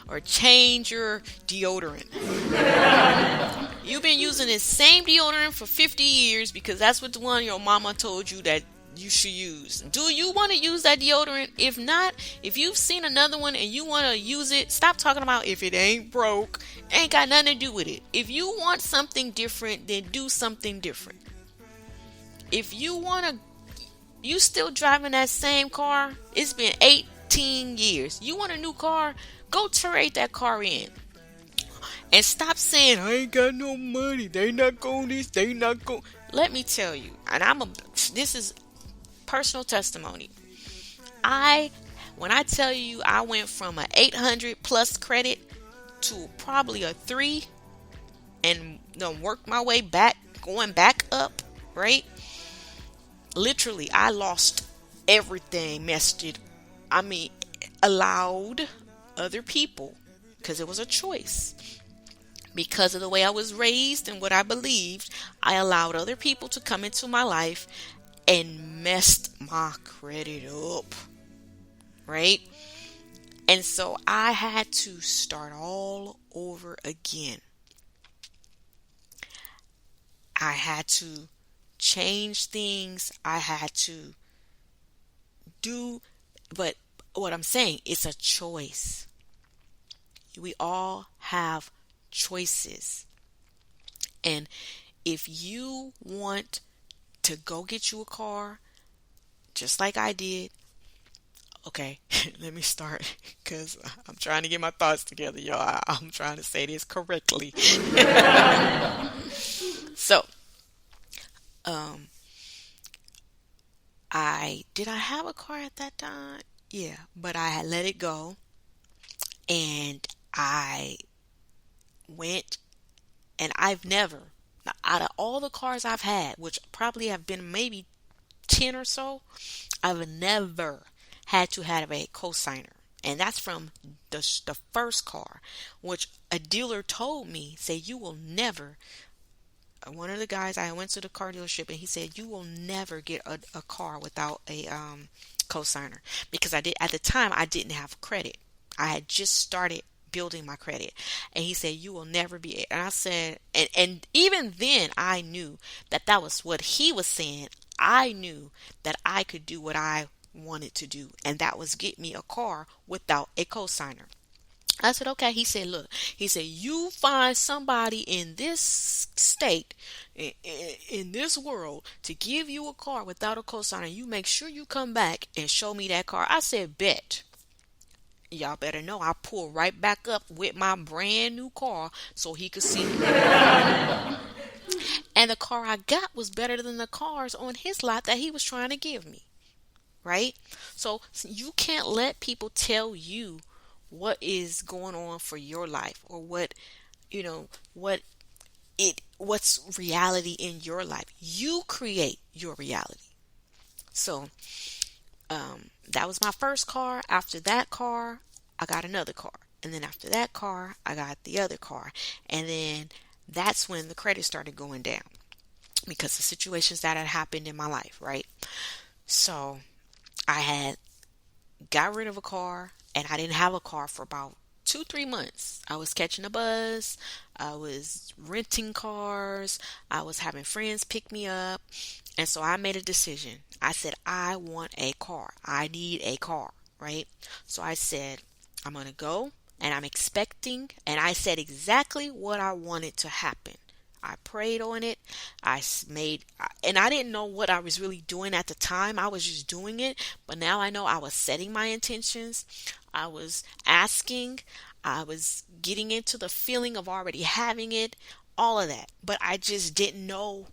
or change your deodorant. You've been using the same deodorant for 50 years because that's what the one your mama told you that you should use. Do you want to use that deodorant? If not, if you've seen another one and you want to use it, stop talking about if it ain't broke. Ain't got nothing to do with it. If you want something different, then do something different. If you want to, you still driving that same car. It's been 18 years. You want a new car? Go trade that car in. And stop saying, I ain't got no money. They not going this, they not going. Let me tell you, and this is personal testimony. When I tell you I went from an 800 plus credit to probably a 3 and worked my way back, going back up, right? Literally, I lost everything, allowed other people, because it was a choice. Because of the way I was raised and what I believed, I allowed other people to come into my life and messed my credit up, right? And so I had to start all over again. I had to change things. I had to but what I'm saying, it's a choice. We all have choices. And if you want to go get you a car, just like I did, okay, let me start because I'm trying to get my thoughts together, y'all. I'm trying to say this correctly. So, I have a car at that time? Yeah, but I had let it go, and I went, and I've never, out of all the cars I've had, which probably have been maybe 10 or so, I've never had to have a cosigner. And that's from the first car, which a dealer told me, say, you will never, one of the guys, I went to the car dealership and he said, you will never get a car without a cosigner. Because at the time, I didn't have credit. I had just started building my credit. And he said, you will never be. And I said, and even then I knew that was what he was saying. I knew that I could do what I wanted to do. And that was get me a car without a cosigner. I said, okay. He said, look, he said, you find somebody in this state, in this world, to give you a car without a cosigner. You make sure you come back and show me that car. I said, bet. Y'all better know I pulled right back up with my brand new car so he could see me. And the car I got was better than the cars on his lot that he was trying to give me. Right? So you can't let people tell you what is going on for your life, or what's reality in your life. You create your reality. So that was my first car. After that car, I got another car. And then after that car, I got the other car. And then that's when the credit started going down because of situations that had happened in my life, right? So I had got rid of a car, and I didn't have a car for about 2-3 months. I was catching a bus. I was renting cars. I was having friends pick me up. And so I made a decision. I said, I want a car. I need a car, right? So I said, I'm going to go, and I'm expecting, and I said exactly what I wanted to happen. I prayed on it. And I didn't know what I was really doing at the time. I was just doing it. But now I know I was setting my intentions. I was asking. I was getting into the feeling of already having it. All of that. But I just didn't know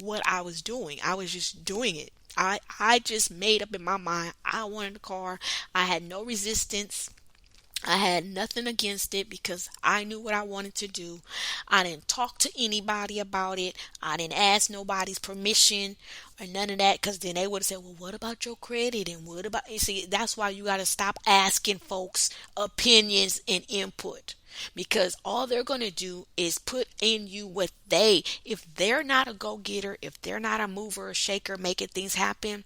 what I was doing. I was just doing it. I just made up in my mind I wanted a car. I had no resistance. I had nothing against it because I knew what I wanted to do. I didn't talk to anybody about it. I didn't ask nobody's permission or none of that, because then they would have said, well, what about your credit? And what about, you see, that's why you got to stop asking folks opinions and input, because all they're going to do is put in you if they're not a go-getter, if they're not a mover or shaker making things happen,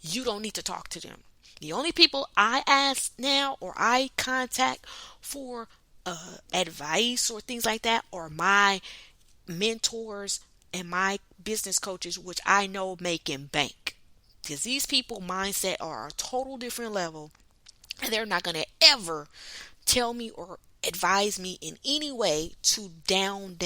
you don't need to talk to them. The only people I ask now, or I contact, for advice or things like that, or my mentors and my business coaches, which I know making bank. Because these people mindset are a total different level, and they're not going to ever tell me or advise me in any way to dumb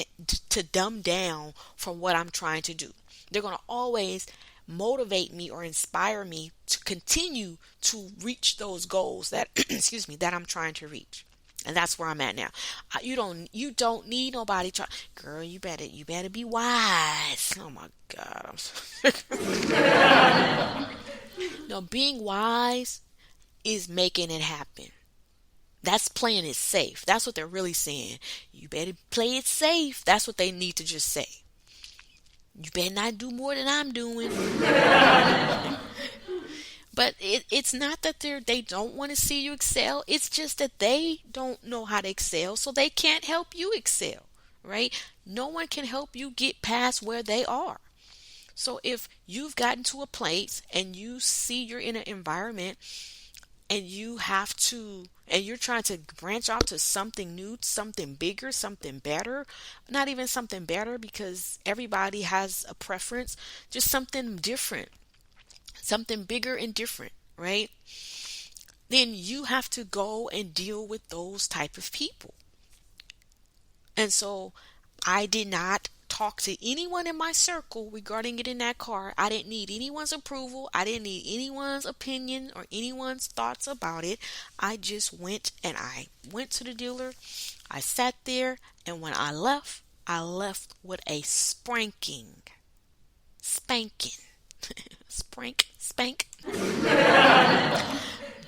down from what I'm trying to do. They're going to always motivate me or inspire me to continue to reach those goals that excuse me, that I'm trying to reach. And that's where I'm at now. You don't need nobody try. Girl, you better be wise. Oh my God, I'm so no, being wise is making it happen. That's playing it safe. That's what they're really saying. You better play it safe. That's what they need to just say. You better not do more than I'm doing. But it's not that they don't want to see you excel. It's just that they don't know how to excel, so they can't help you excel, right? No one can help you get past where they are. So if you've gotten to a place and you see you're in an environment and you're trying to branch out to something new, something bigger, something better, not even something better because everybody has a preference, just something different, something bigger and different, right? Then you have to go and deal with those type of people. And so I did not talk to anyone in my circle regarding getting that car. I didn't need anyone's approval. I didn't need anyone's opinion or anyone's thoughts about it. I just went to the dealer. I sat there, and when I left with a spanking, spank,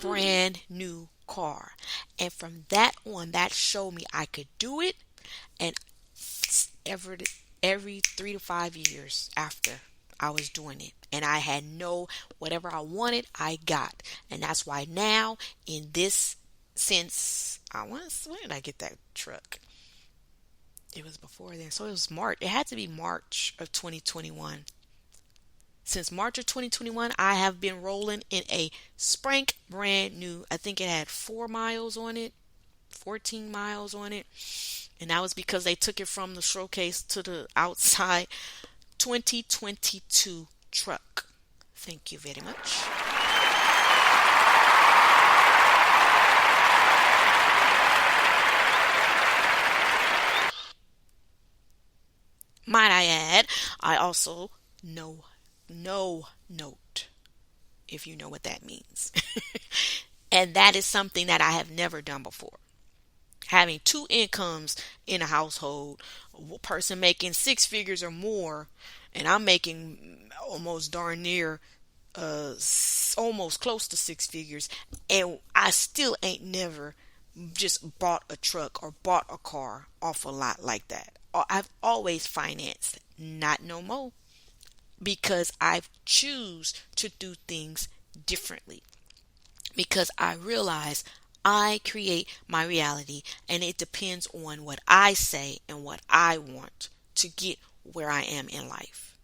brand new car. And from that on, that showed me I could do it. And every 3 to 5 years after, I was doing it, and I had whatever I wanted, I got. And that's why now, in this, since when did I get that truck? It was before then, so it was March. It had to be March of 2021. Since March of 2021, I have been rolling in a spank brand new. I think it had 4 miles on it, 14 miles on it. And that was because they took it from the showcase to the outside 2022 truck. Thank you very much. Might I add, I also no note, if you know what that means. And that is something that I have never done before. Having 2 incomes in a household, a person making 6 figures or more, and I'm making almost darn near almost close to 6 figures, and I still ain't never just bought a truck or bought a car off a lot like that. I've always financed, not no more, because I've choose to do things differently, because I realize I create my reality, and it depends on what I say and what I want to get where I am in life.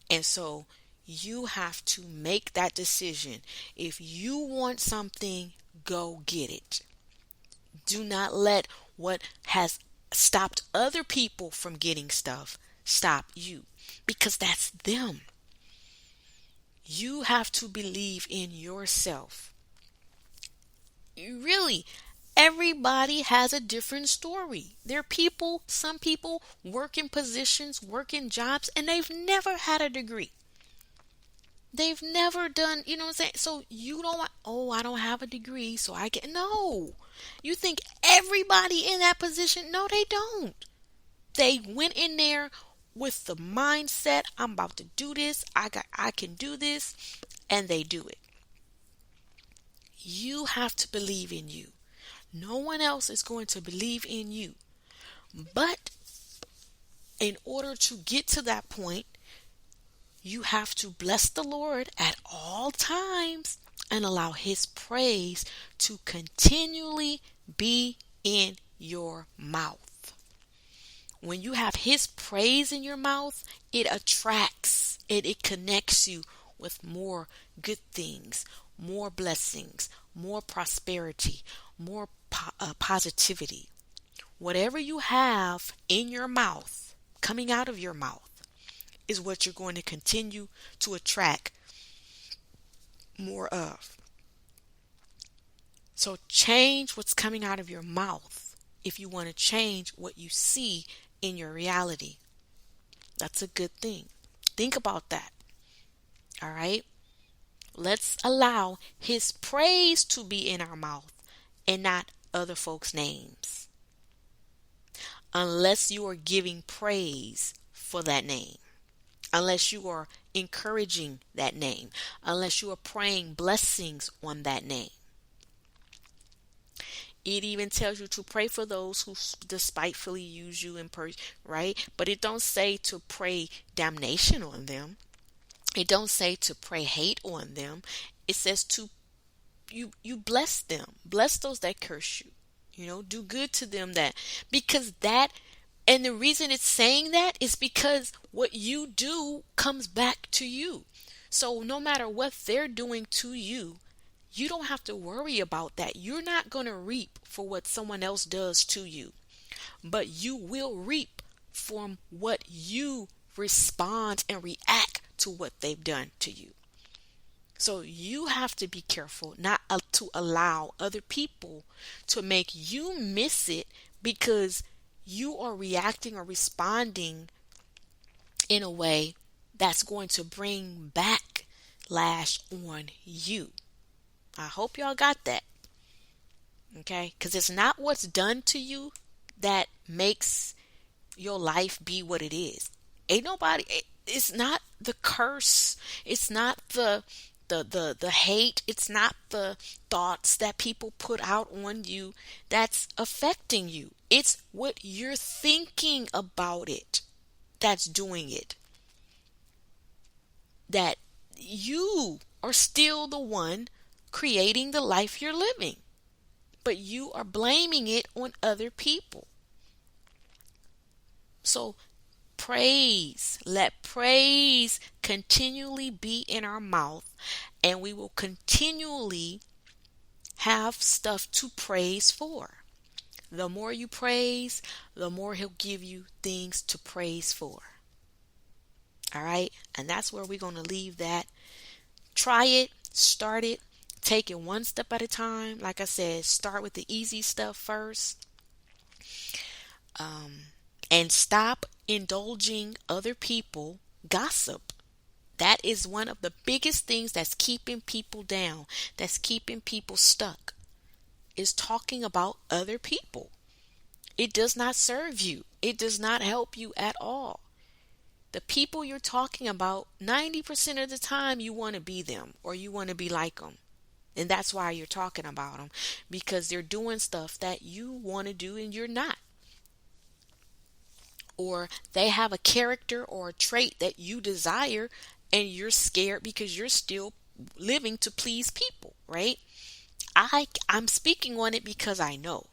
And so you have to make that decision. If you want something, go get it. Do not let what has stopped other people from getting stuff stop you, because that's them. You have to believe in yourself. Really, everybody has a different story. There are people, some people work in positions, work in jobs, and they've never had a degree. They've never done, you know what I'm saying? So you don't want, oh, I don't have a degree, so I get, no. You think everybody in that position? No, they don't. They went in there with the mindset, I'm about to do this, I can do this, and they do it. You have to believe in you. No one else is going to believe in you. But in order to get to that point, you have to bless the Lord at all times and allow His praise to continually be in your mouth. When you have His praise in your mouth, it attracts, it connects you with more good things, more blessings, more prosperity, more positivity. Whatever you have in your mouth, coming out of your mouth, is what you're going to continue to attract more of. So change what's coming out of your mouth if you want to change what you see in your reality. That's a good thing. Think about that. All right? Let's allow His praise to be in our mouth and not other folks' names. Unless you are giving praise for that name. Unless you are encouraging that name. Unless you are praying blessings on that name. It even tells you to pray for those who despitefully use you in right? But it don't say to pray damnation on them. It don't say to pray hate on them. It says to you bless them. Bless those that curse you. Do good to them because and the reason it's saying that is because what you do comes back to you. So no matter what they're doing to you, you don't have to worry about that. You're not going to reap for what someone else does to you, but you will reap from what you respond and react to what they've done to you. So you have to be careful not to allow other people to make you miss it because you are reacting or responding in a way that's going to bring backlash on you. I hope y'all got that. Okay? Because it's not what's done to you that makes your life be what it is. It's not the curse. It's not the hate. It's not the thoughts that people put out on you that's affecting you. It's what you're thinking about it that's doing it. That you are still the one creating the life you're living, but you are blaming it on other people. So let praise continually be in our mouth, and we will continually have stuff to praise for. The more you praise, the more He'll give you things to praise for. All right? And that's where we're going to leave that. Try it, start it. Take it one step at a time. Like I said, start with the easy stuff first. And stop indulging other people gossip. That is one of the biggest things that's keeping people down, that's keeping people stuck, is talking about other people. It does not serve you. It does not help you at all. The people you're talking about, 90% of the time you want to be them or you want to be like them. And that's why you're talking about them, because they're doing stuff that you want to do and you're not. Or they have a character or a trait that you desire and you're scared because you're still living to please people, right? I'm speaking on it because I know.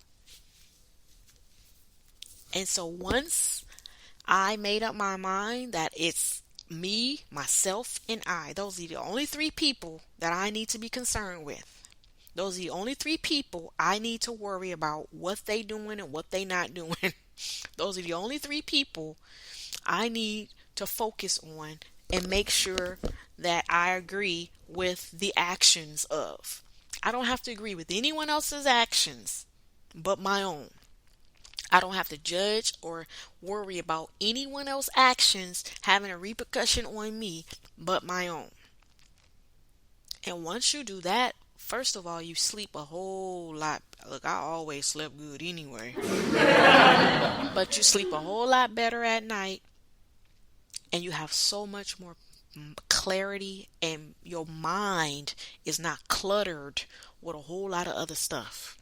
And so once I made up my mind that it's me, myself, and I, those are the only three people that I need to be concerned with. Those are the only three people I need to worry about what they doing and what they not doing. Those are the only three people I need to focus on and make sure that I agree with the actions of. I don't have to agree with anyone else's actions but my own. I don't have to judge or worry about anyone else's actions having a repercussion on me but my own. And once you do that, first of all, you sleep a whole lot. Look, I always slept good anyway. But you sleep a whole lot better at night. And you have so much more clarity. And your mind is not cluttered with a whole lot of other stuff.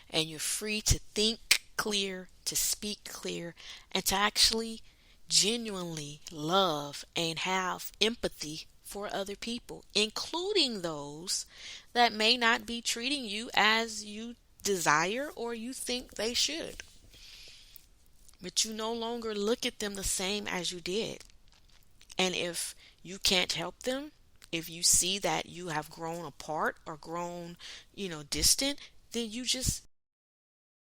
And you're free to think clear, to speak clear, and to actually genuinely love and have empathy for other people, including those that may not be treating you as you desire or you think they should. But you no longer look at them the same as you did. And if you can't help them, if you see that you have grown apart or grown, distant, then you just